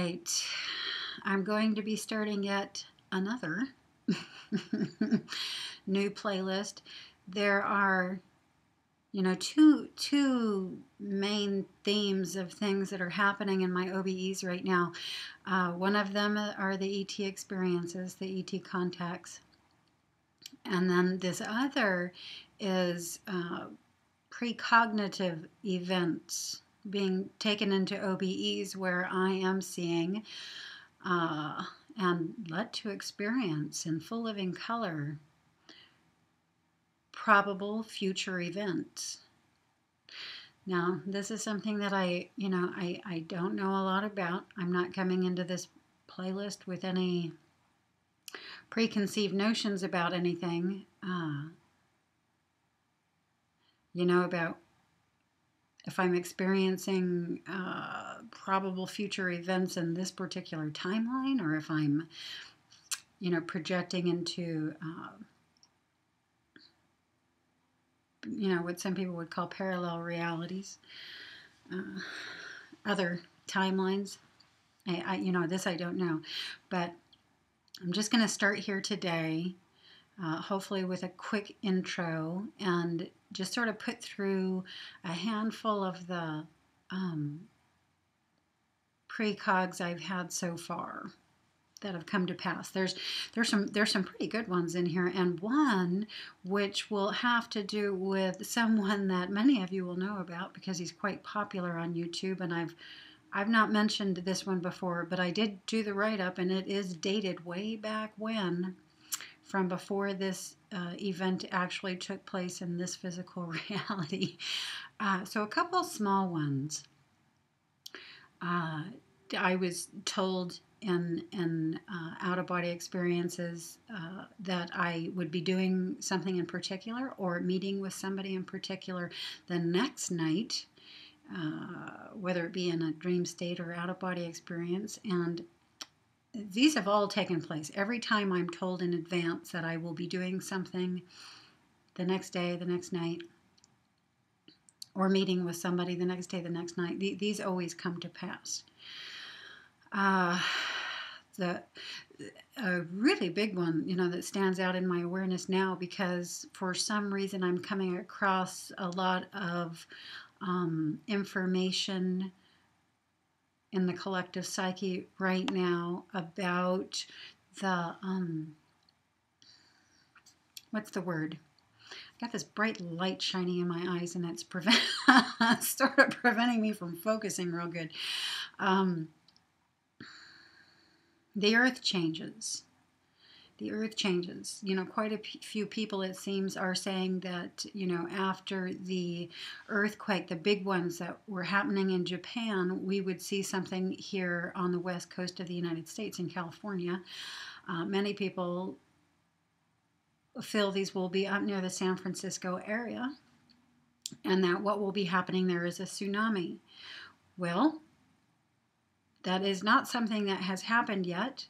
right. I'm going to be starting yet another new playlist. There are, two main themes of things that are happening in my OBEs right now. One of them are the ET experiences, the ET contacts. And then this other is precognitive events being taken into OBEs where I am seeing and led to experience in full living color probable future events. Now, this is something that I don't know a lot about. I'm not coming into this playlist with any preconceived notions about anything, about if I'm experiencing probable future events in this particular timeline, or if I'm, projecting into, what some people would call parallel realities, other timelines. This I don't know, but I'm just going to start here today, hopefully with a quick intro, and just sort of put through a handful of the precogs I've had so far that have come to pass. There's some pretty good ones in here, and one which will have to do with someone that many of you will know about because he's quite popular on YouTube, and I've not mentioned this one before, but I did do the write-up, and it is dated way back when, from before this event actually took place in this physical reality. So a couple small ones. I was told in out-of-body experiences that I would be doing something in particular or meeting with somebody in particular the next night, whether it be in a dream state or out-of-body experience. And these have all taken place. Every time I'm told in advance that I will be doing something the next day, the next night, or meeting with somebody the next day, the next night, these always come to pass. A really big one, that stands out in my awareness now, because for some reason I'm coming across a lot of information in the collective psyche right now about the, what's the word? I got this bright light shining in my eyes, and it's sort of preventing me from focusing real good. The earth changes. The earth changes. Quite a few people, it seems, are saying that, after the earthquake, the big ones that were happening in Japan, we would see something here on the west coast of the United States in California. Many people feel these will be up near the San Francisco area, and that what will be happening there is a tsunami. Well, that is not something that has happened yet,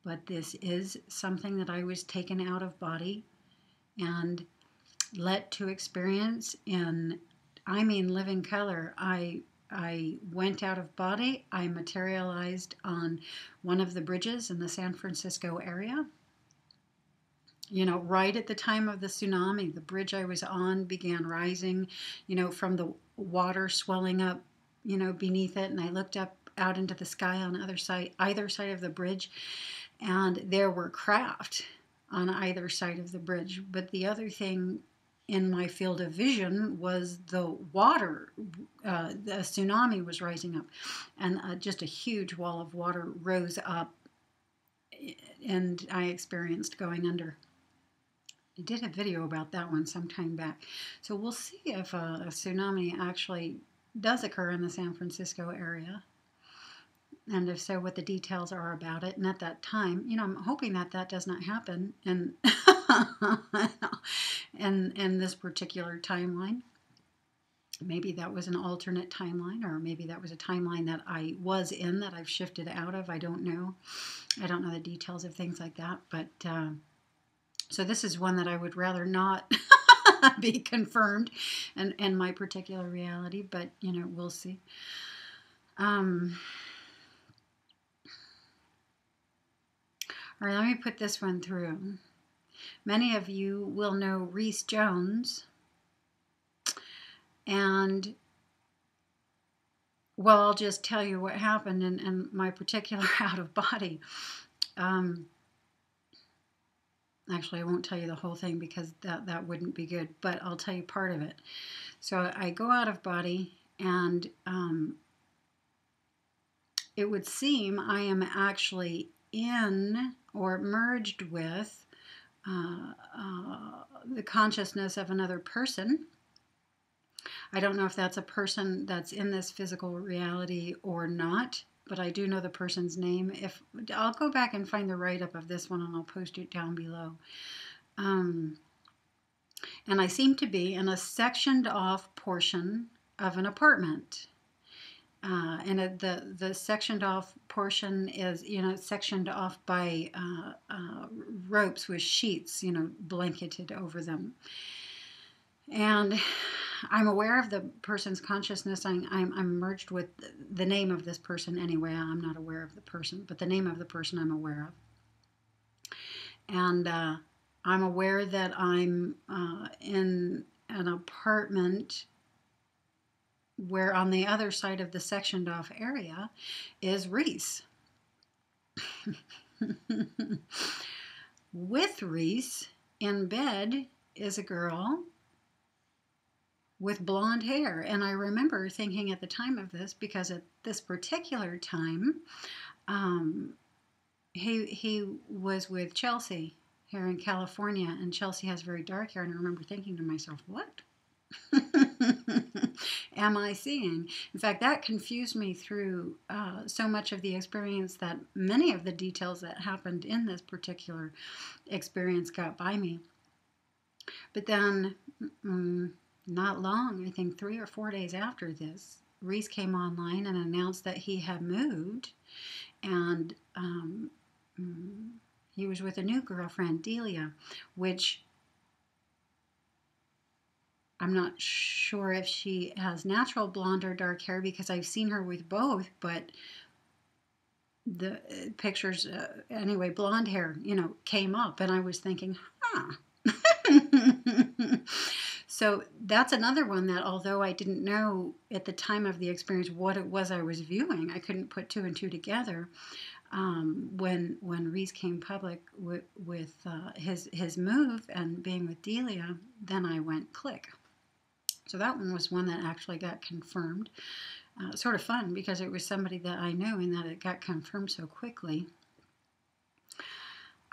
but this is something that I was taken out of body and let to experience in, living color. I went out of body. I materialized on one of the bridges in the San Francisco area. Right at the time of the tsunami, the bridge I was on began rising, from the water swelling up, beneath it. And I looked up out into the sky on either side of the bridge, and there were craft on either side of the bridge. But the other thing in my field of vision was the water. The tsunami was rising up, and just a huge wall of water rose up, and I experienced going under. I did a video about that one some time back. So we'll see if a tsunami actually does occur in the San Francisco area, and if so, what the details are about it. And at that time, I'm hoping that does not happen in this particular timeline. Maybe that was an alternate timeline, or maybe that was a timeline that I was in that I've shifted out of. I don't know. I don't know the details of things like that, but so this is one that I would rather not be confirmed in my particular reality, but we'll see. All right, let me put this one through. Many of you will know Reece Jones, and well, I'll just tell you what happened in my particular out of body. Actually, I won't tell you the whole thing because that wouldn't be good, but I'll tell you part of it. So I go out of body, and it would seem I am actually in or merged with the consciousness of another person. I don't know if that's a person that's in this physical reality or not, but I do know the person's name. If I'll go back and find the write-up of this one, and I'll post it down below. And I seem to be in a sectioned off portion of an apartment. And the sectioned off portion is, sectioned off by ropes with sheets, blanketed over them. And I'm aware of the person's consciousness. I'm merged with the name of this person anyway. I'm not aware of the person, but the name of the person I'm aware of. And I'm aware that I'm in an apartment where on the other side of the sectioned off area is Reece. With Reece in bed is a girl with blonde hair. And I remember thinking at the time of this, because at this particular time, he was with Chelsea here in California, and Chelsea has very dark hair, and I remember thinking to myself, what am I seeing? In fact, that confused me through so much of the experience that many of the details that happened in this particular experience got by me. But then, not long, I think 3 or 4 days after this, Reece came online and announced that he had moved, and he was with a new girlfriend, Delia, which I'm not sure if she has natural blonde or dark hair, because I've seen her with both, but the pictures, anyway, blonde hair, came up, and I was thinking, So that's another one that, although I didn't know at the time of the experience what it was I was viewing, I couldn't put 2 and 2 together. When Reece came public with his move and being with Delia, then I went click. So that one was one that actually got confirmed. Sort of fun because it was somebody that I knew, and that it got confirmed so quickly.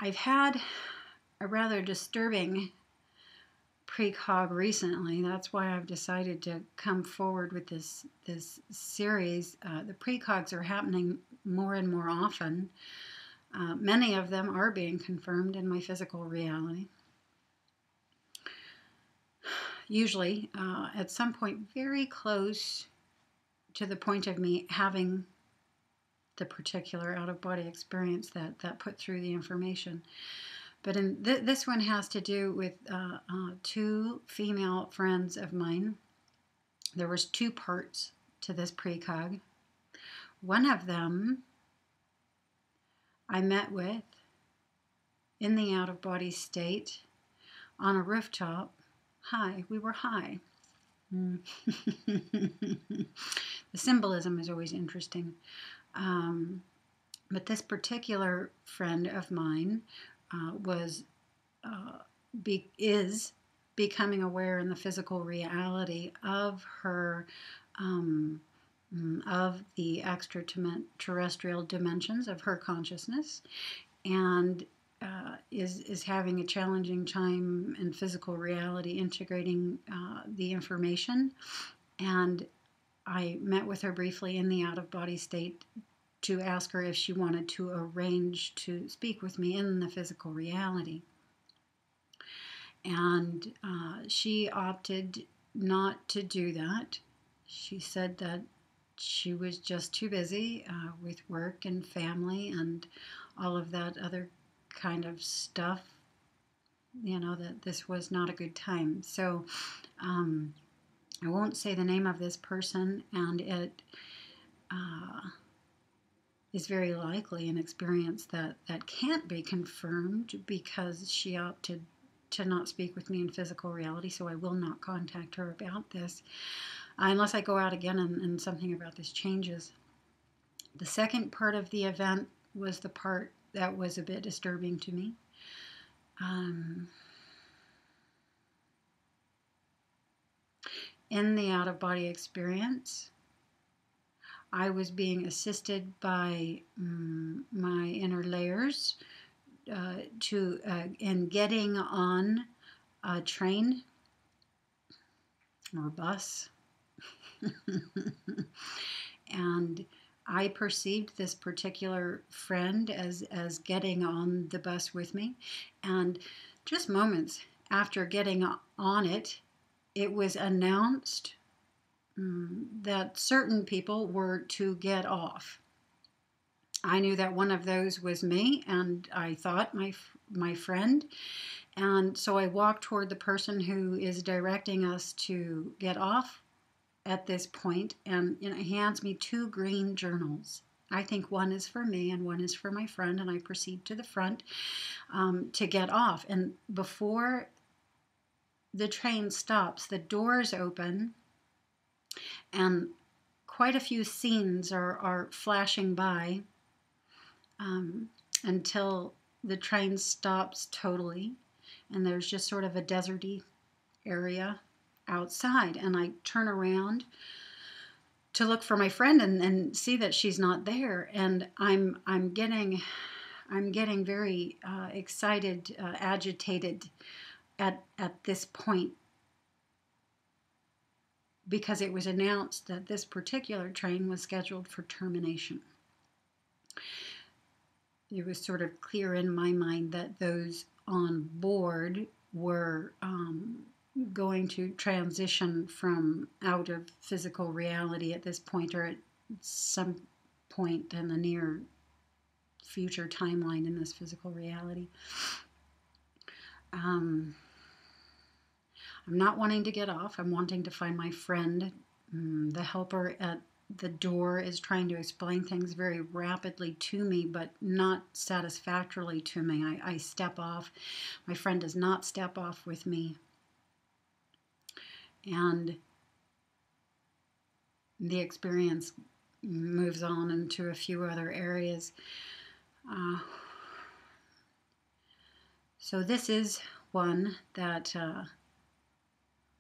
I've had a rather disturbing precog recently. That's why I've decided to come forward with this series. The precogs are happening more and more often. Many of them are being confirmed in my physical reality. Usually at some point very close to the point of me having the particular out-of-body experience that put through the information. But in this one has to do with 2 female friends of mine. There was 2 parts to this precog. One of them I met with in the out-of-body state on a rooftop. High. We were high. The symbolism is always interesting. But this particular friend of mine is becoming aware in the physical reality of her, of the extraterrestrial dimensions of her consciousness, and is having a challenging time in physical reality integrating the information. And I met with her briefly in the out-of-body state to ask her if she wanted to arrange to speak with me in the physical reality. And she opted not to do that. She said that she was just too busy with work and family and all of that other kind of stuff, that this was not a good time. So I won't say the name of this person, and is very likely an experience that can't be confirmed because she opted to not speak with me in physical reality, so I will not contact her about this unless I go out again and something about this changes. The second part of the event was the part that was a bit disturbing to me. In the out-of-body experience, I was being assisted by my inner layers in getting on a train or bus. And I perceived this particular friend as getting on the bus with me. And just moments after getting on it, it was announced that certain people were to get off. I knew that one of those was me, and I thought my friend. And so I walked toward the person who is directing us to get off at this point, and he hands me 2 green journals. I think one is for me and one is for my friend, and I proceed to the front to get off. And before the train stops, the doors open, and quite a few scenes are flashing by until the train stops totally, and there's just sort of a deserty area outside. And I turn around to look for my friend and see that she's not there. And I'm getting very excited, agitated at this point, because it was announced that this particular train was scheduled for termination. It was sort of clear in my mind that those on board were going to transition from out of physical reality at this point, or at some point in the near future timeline in this physical reality. I'm not wanting to get off. I'm wanting to find my friend. The helper at the door is trying to explain things very rapidly to me, but not satisfactorily to me. I step off. My friend does not step off with me. And the experience moves on into a few other areas. So this is one that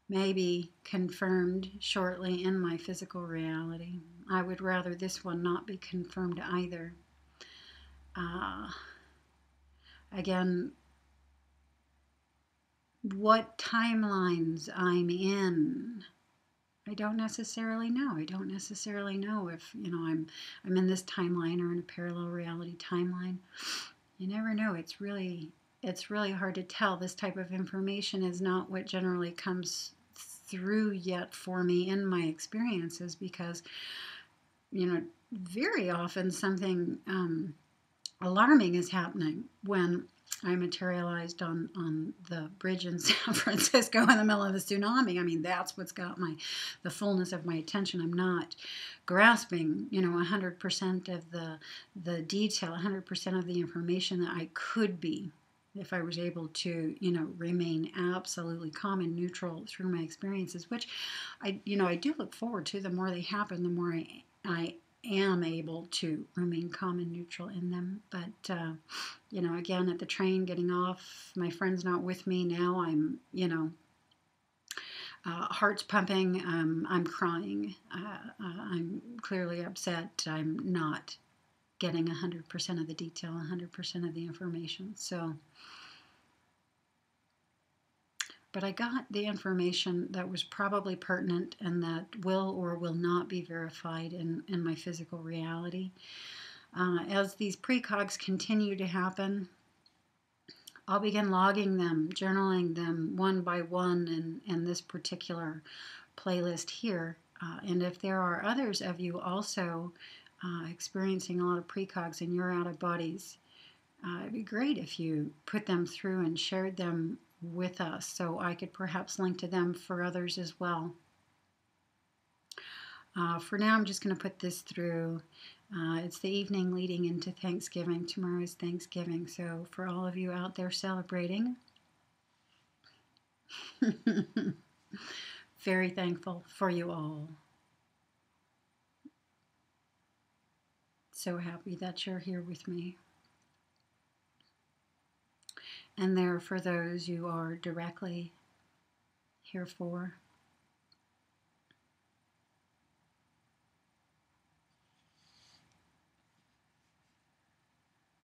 may be confirmed shortly in my physical reality. I would rather this one not be confirmed either. Again, what timelines I'm in, I don't necessarily know. I don't necessarily know if I'm in this timeline or in a parallel reality timeline. You never know. It's really hard to tell. This type of information is not what generally comes through yet for me in my experiences, because very often something alarming is happening when I materialized on the bridge in San Francisco in the middle of a tsunami. I mean, that's what's got the fullness of my attention. I'm not grasping 100% of the detail, 100% of the information that I could be if I was able to, remain absolutely calm and neutral through my experiences, which I do look forward to. The more they happen, the more I am able to remain calm and neutral in them. But, again, at the train getting off, my friend's not with me now. I'm, heart's pumping. I'm crying. I'm clearly upset. I'm not getting 100% of the detail, 100% of the information. So, but I got the information that was probably pertinent and that will or will not be verified in my physical reality. As these precogs continue to happen, I'll begin logging them, journaling them one by one in this particular playlist here. And if there are others of you also experiencing a lot of precogs in your out of bodies, it'd be great if you put them through and shared them with us, so I could perhaps link to them for others as well. For now, I'm just going to put this through. It's the evening leading into Thanksgiving. Tomorrow is Thanksgiving. So for all of you out there celebrating, very thankful for you all. So happy that you're here with me. And there for those you are directly here for.